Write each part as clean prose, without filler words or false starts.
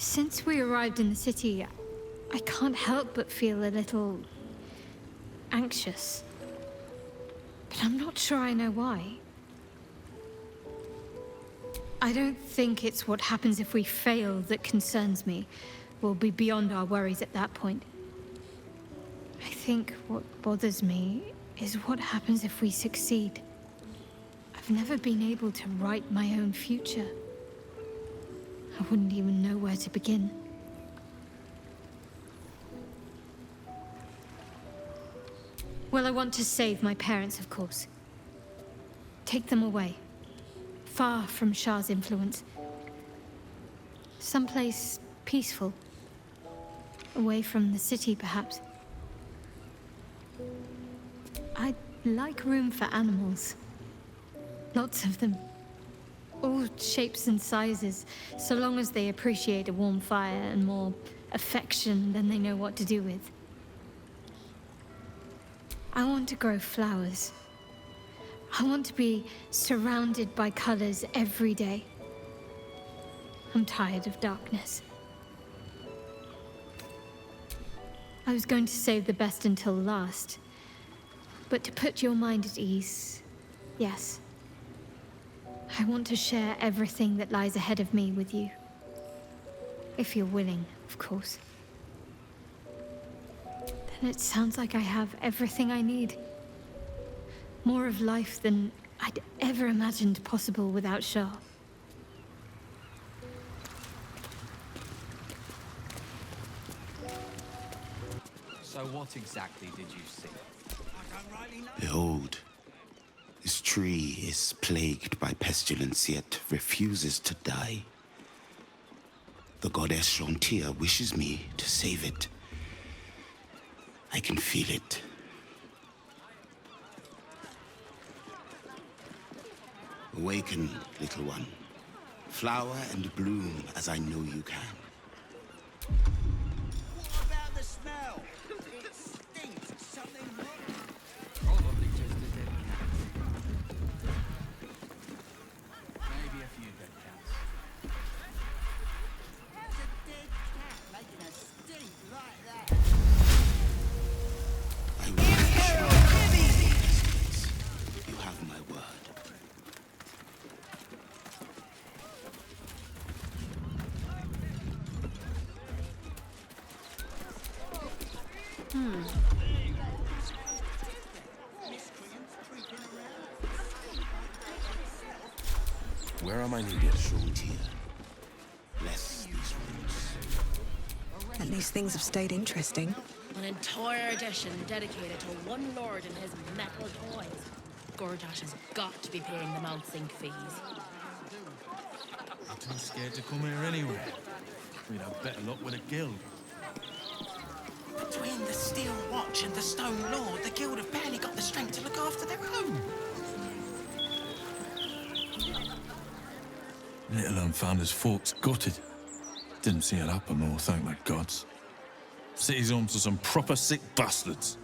Since we arrived in the city, I can't help but feel a little anxious. But I'm not sure I know why. I don't think it's what happens if we fail that concerns me. We'll be beyond our worries at that point. I think what bothers me is what happens if we succeed. I've never been able to write my own future. I wouldn't even know where to begin. Well, I want to save my parents, of course. Take them away. Far from Shah's influence. Someplace peaceful. Away from the city, perhaps. I'd like room for animals. Lots of them. All shapes and sizes, so long as they appreciate a warm fire and more affection than they know what to do with. I want to grow flowers. I want to be surrounded by colors every day. I'm tired of darkness. I was going to save the best until last. But to put your mind at ease, yes. I want to share everything that lies ahead of me with you. If you're willing, of course. Then it sounds like I have everything I need. More of life than I'd ever imagined possible without Shah. So what exactly did you see? Behold, this tree is plagued by pestilence, yet refuses to die. The goddess Shontia wishes me to save it. I can feel it. Awaken, little one. Flower and bloom as I know you can. What about the smell? It stinks. Something rotten. Probably just a dead cat. Maybe a few dead cats. How's a dead cat making a stink like that? I will show you. You have my word. Where am I needed? Shontia, bless these roots. At least things have stayed interesting. An entire edition dedicated to one lord and his metal toys. Gordash has got to be paying them out sync fees. I'm too scared to come here anyway. We'd have better luck with a guild. Between the Steel Watch and the Stone Lord, the Guild have barely got the strength to look after their own. Little unfounders folks gutted. Didn't see it happen though, thank the gods. City's home to some proper sick bastards.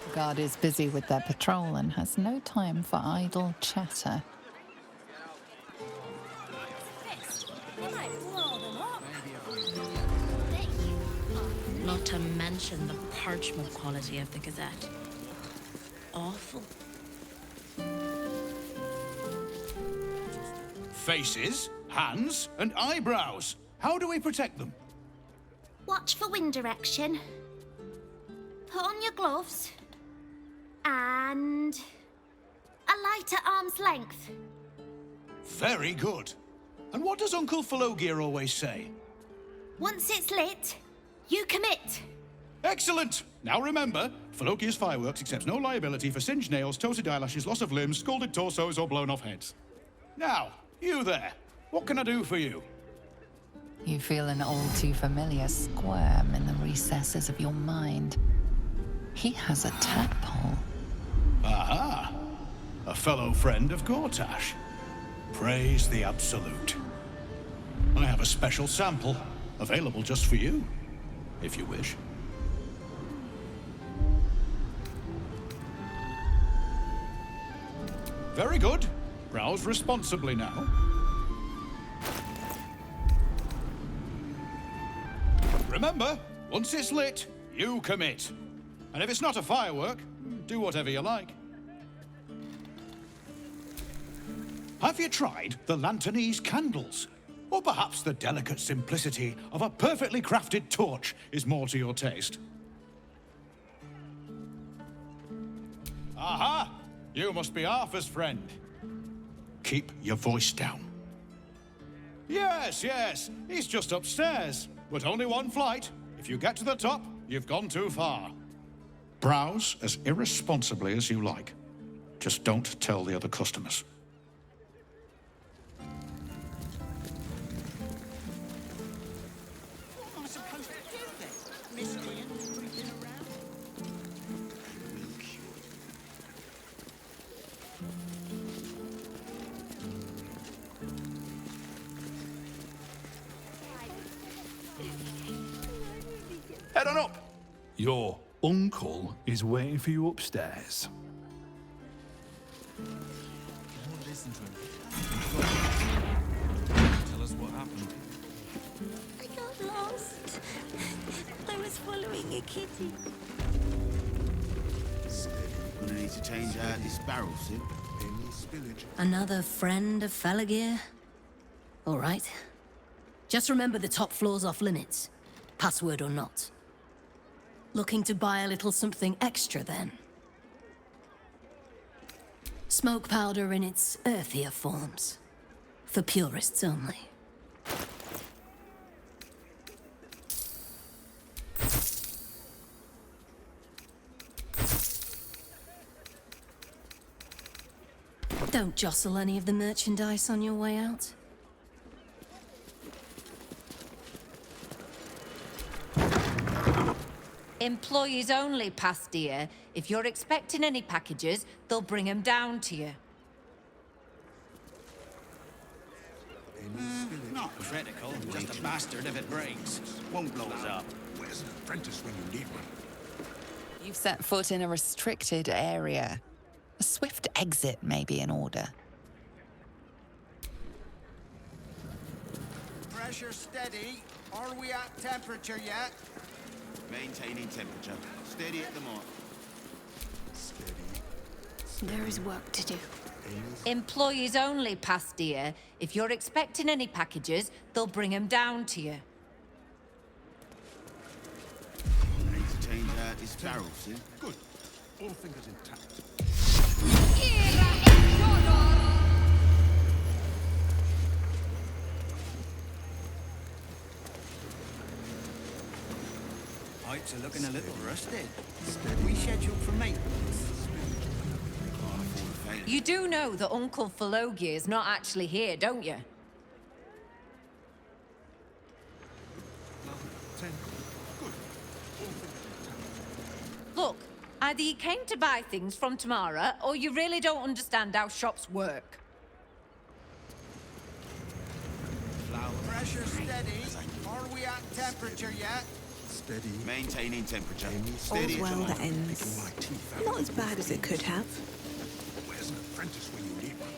The guard is busy with their patrol and has no time for idle chatter. Not to mention the parchment quality of the Gazette. Awful. Faces, hands, and eyebrows. How do we protect them? Watch for wind direction. Put on your gloves. And a light at arm's length. Very good. And what does Uncle Falogir always say? Once it's lit, you commit. Excellent! Now remember, Falogir's fireworks accepts no liability for singed nails, toasted eyelashes, loss of limbs, scalded torsos, or blown off heads. Now, you there. What can I do for you? You feel an all too familiar squirm in the recesses of your mind. He has a tadpole. Aha! A fellow friend of Gortash. Praise the Absolute. I have a special sample, available just for you, if you wish. Very good. Browse responsibly now. Remember, once it's lit, you commit. And if it's not a firework, do whatever you like. Have you tried the Lanternese candles? Or perhaps the delicate simplicity of a perfectly crafted torch is more to your taste? Aha! You must be Arthur's friend. Keep your voice down. Yes, yes, he's just upstairs. But only one flight. If you get to the top, you've gone too far. Browse as irresponsibly as you like. Just don't tell the other customers. What am I supposed to do then? Miscreants creeping around? Head on up. Your uncle is waiting for you upstairs. Don't listen to him. Tell us what happened. I got lost. I was following a kitty. Gonna need to change out this barrel soon. Another friend of Felagir? All right. Just remember the top floor's off limits. Password or not. Looking to buy a little something extra, then? Smoke powder in its earthier forms. For purists only. Don't jostle any of the merchandise on your way out. Employees only, Pastia. If you're expecting any packages, they'll bring them down to you. Not critical, just a bastard if it breaks. Won't blow us up. Where's an apprentice when you need one? You've set foot in a restricted area. A swift exit may be in order. Pressure steady. Are we at temperature yet? Maintaining temperature. Steady at the mark. There is work to do. Employees only, Pastia. If you're expecting any packages, they'll bring them down to you. I need to change out this barrel soon. Good. All fingers intact. Pipes are looking a little rusted. We scheduled for maintenance. You do know that Uncle Philogia is not actually here, don't you? Look, either you came to buy things from Tamara, or you really don't understand how shops work. Pressure steady. Are we at temperature yet? Steady. Maintaining temperature. All's Steady well at that the mark. ends. Not as bad as it could have. Where's an apprentice when you need one?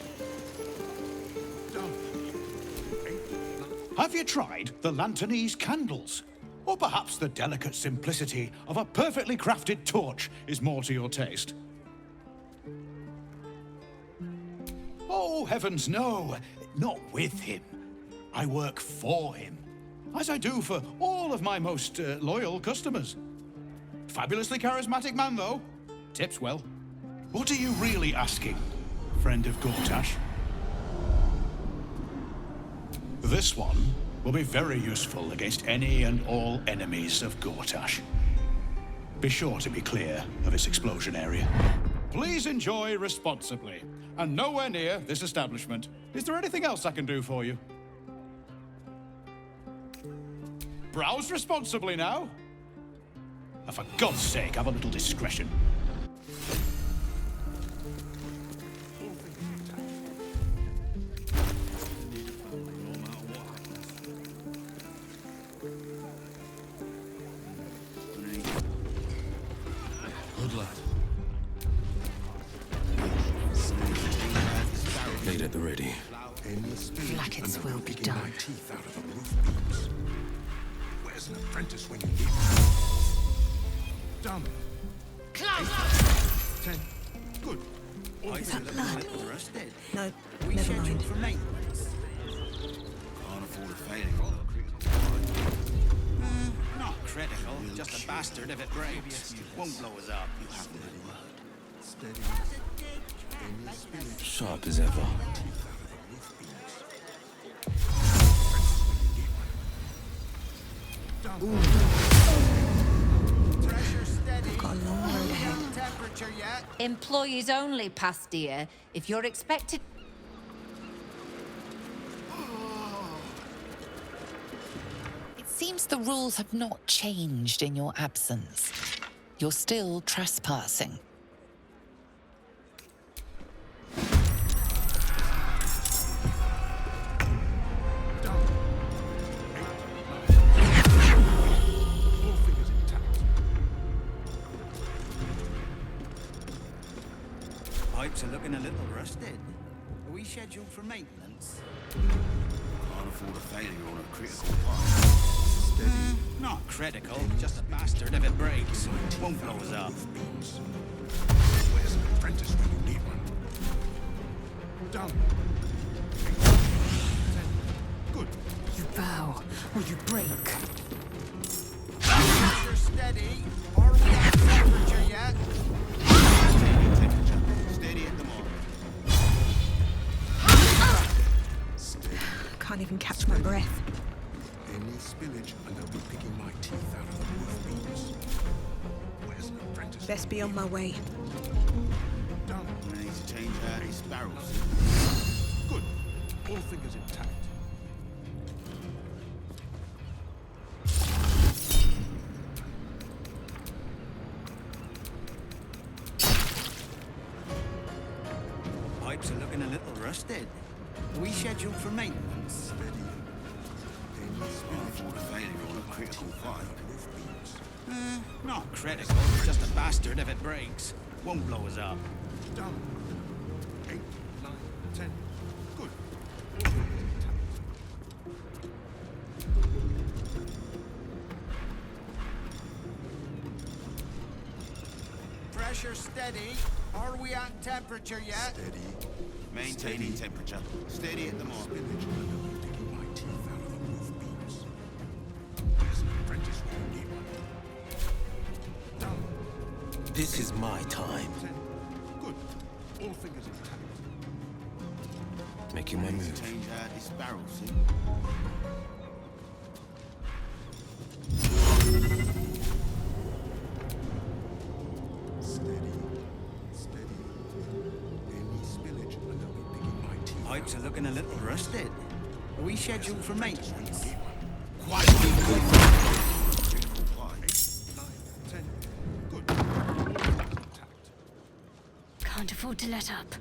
Have you tried the Lanternese candles? Or perhaps the delicate simplicity of a perfectly crafted torch is more to your taste? Oh, heavens no! Not with him. I work for him, as I do for all of my most loyal customers. Fabulously charismatic man, though. Tips well. What are you really asking, friend of Gortash? This one will be very useful against any and all enemies of Gortash. Be sure to be clear of its explosion area. Please enjoy responsibly, and nowhere near this establishment. Is there anything else I can do for you? Browse responsibly now. And for God's sake, have a little discretion. Blade at the ready. Blackets will be done. My teeth out of the roof beams. Where's an apprentice when you need one? Done. Close! 10. Good. Is that blood? Rusted. No, We never scheduled mind. for maintenance. Can't afford a failure on a critical point. Not critical, just a bastard if it breaks. Won't blow us up. You have my word. Steady. Sharp as ever. Pressure steady. Got a long road ahead. Temperature yet? Employees only, past dear. If you're expected... It seems the rules have not changed in your absence. You're still trespassing. Pipes are looking a little rusted. Are we scheduled for maintenance? Can't afford a failure on a critical point. Not critical, just a bastard if it breaks. Won't blow us up. Where's an apprentice when you need one? Done. 10. Good. You bow or you break. Pressure steady. Are we at temperature yet? Steady at the mark. Can't even catch my breath. Any spillage and I'll be picking my teeth out of the roof beams. Where's an apprentice? Best be on my way. Done. I need to change out these barrels. Good. All fingers intact. Pipes are looking a little rusted. Are we scheduled for maintenance? Steady. Any Can't spillage afford a failure on a critical point. roof beams. Not critical, just a bastard if it breaks. Won't blow us up. Done. 8, 9, 10. Good. All fingers intact. Pressure steady. Are we at temperature yet? Steady. Maintaining temperature. Steady at the mark. Spillage and I'll be picking my teeth out of the roof beams. Where's an apprentice when you need one? Done. This is my time. 10. Good. All fingers intact. Making my I need move. to change out these barrels. Steady. Steady. Any spillage and I'll be picking my teeth Pipes are looking a little rusted. Are we scheduled for maintenance? Quite critical point. 9, 10. Good. Intact. Can't afford to let up.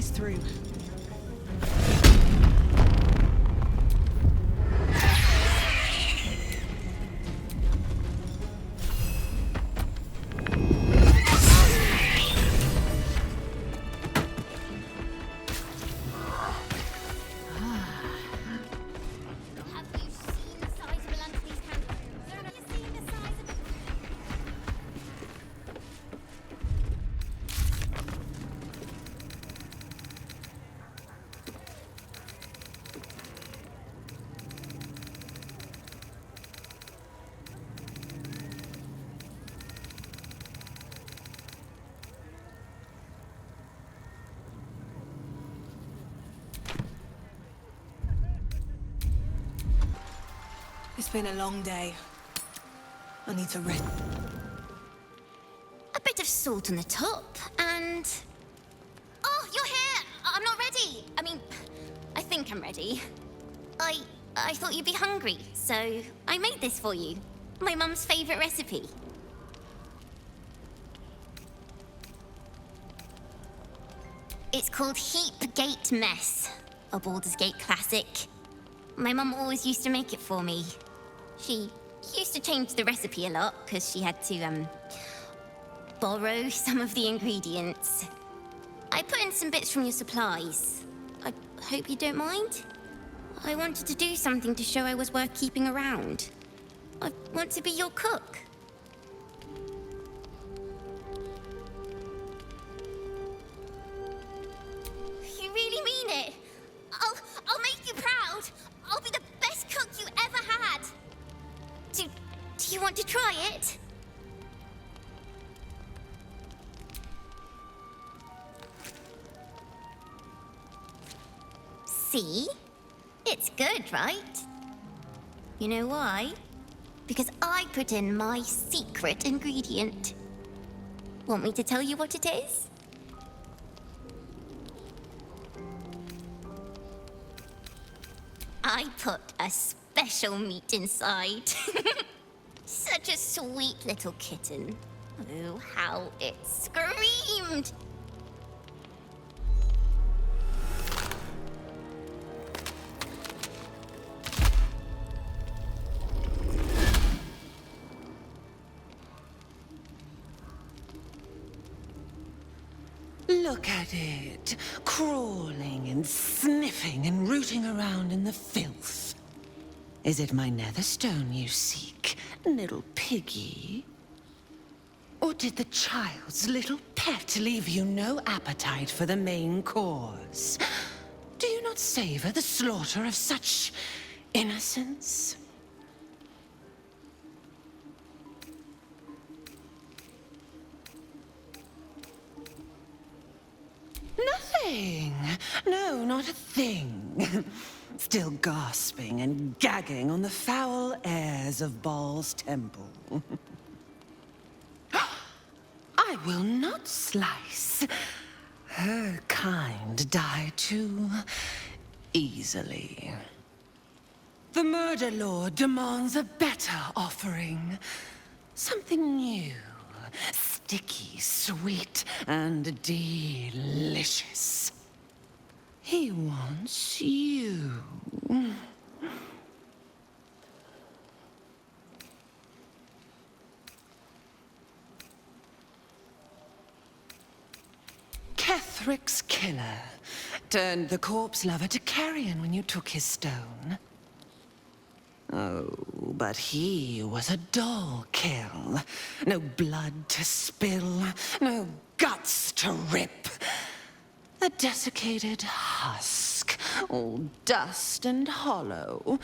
is through. It's been a long day. I need to rest. A bit of salt on the top, and... Oh, you're here! I'm not ready! I mean, I think I'm ready. I thought you'd be hungry, so I made this for you. My mum's favourite recipe. It's called Heap Gate Mess, a Baldur's Gate classic. My mum always used to make it for me. She used to change the recipe a lot, because she had to, borrow some of the ingredients. I put in some bits from your supplies. I hope you don't mind. I wanted to do something to show I was worth keeping around. I want to be your cook. You really mean it? I'll make you proud. I'll be the best cook you ever had. Do you want to try it? See? It's good, right? You know why? Because I put in my secret ingredient. Want me to tell you what it is? I put a special meat inside. Such a sweet little kitten. Oh, how it screamed! Look at it, crawling and sniffing and rooting around in the filth. Is it my netherstone you seek, little piggy? Or did the child's little pet leave you no appetite for the main course? Do you not savor the slaughter of such innocence? Nothing. No, not a thing. Still gasping and gagging on the foul airs of Baal's temple. I will not slice. Her kind die too easily. The Murder Lord demands a better offering. Something new. Sticky, sweet, and delicious. He wants you. Kethric's killer turned the corpse lover to carrion when you took his stone. Oh, but he was a dull kill. No blood to spill, no guts to rip. A desiccated husk, all dust and hollow.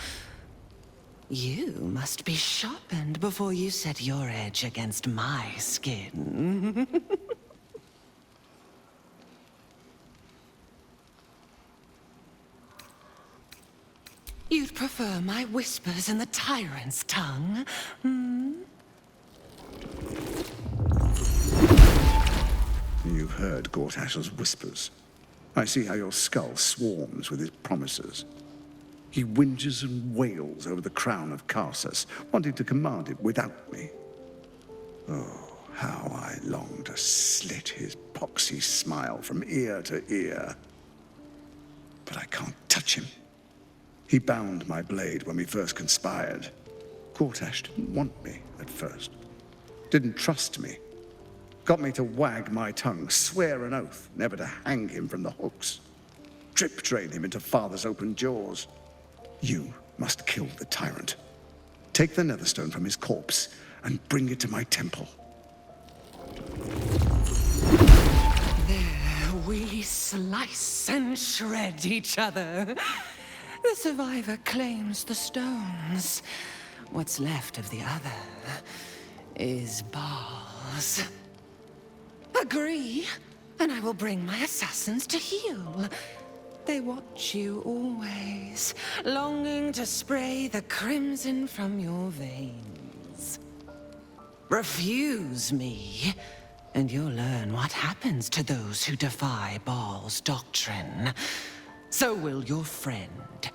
You must be sharpened before you set your edge against my skin. You'd prefer my whispers and the tyrant's tongue, hmm? You've heard Gortash's whispers. I see how your skull swarms with his promises. He whinges and wails over the crown of Karsus, wanting to command it without me. Oh, how I long to slit his poxy smile from ear to ear. but I can't touch him. He bound my blade when we first conspired. Gortash didn't want me at first. Didn't trust me. Got me to wag my tongue, swear an oath never to hang him from the hooks. Drip train him into Father's open jaws. You must kill the tyrant. Take the Netherstone from his corpse and bring it to my temple. There we slice and shred each other. The survivor claims the stones. What's left of the other is bars. Agree, and I will bring my assassins to heal. They watch you always, longing to spray the crimson from your veins. Refuse me, and you'll learn what happens to those who defy Baal's doctrine. So will your friend.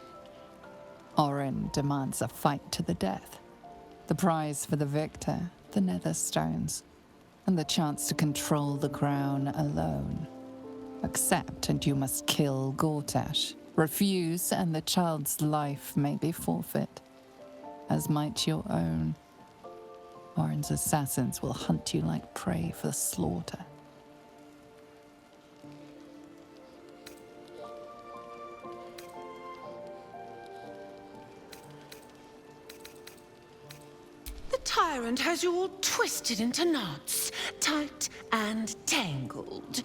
Orin demands a fight to the death. The prize for the victor, the Netherstones, and the chance to control the crown alone. Accept and you must kill Gortash. Refuse and the child's life may be forfeit, as might your own. Orin's assassins will hunt you like prey for slaughter. The tyrant has you all twisted into knots, tight and tangled.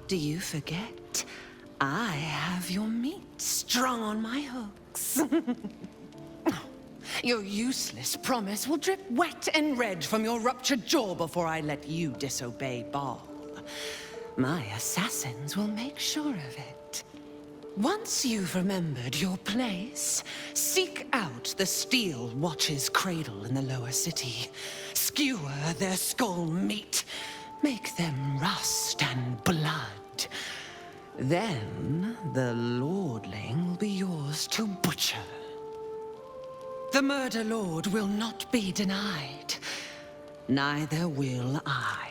Do you forget? I have your meat strung on my hooks. Your useless promise will drip wet and red from your ruptured jaw before I let you disobey Baal. My assassins will make sure of it. Once you've remembered your place, seek out the Steel Watch's cradle in the lower city. Skewer their skull meat. Make them rust and blood. Then the lordling will be yours to butcher. The Murder Lord will not be denied. Neither will I.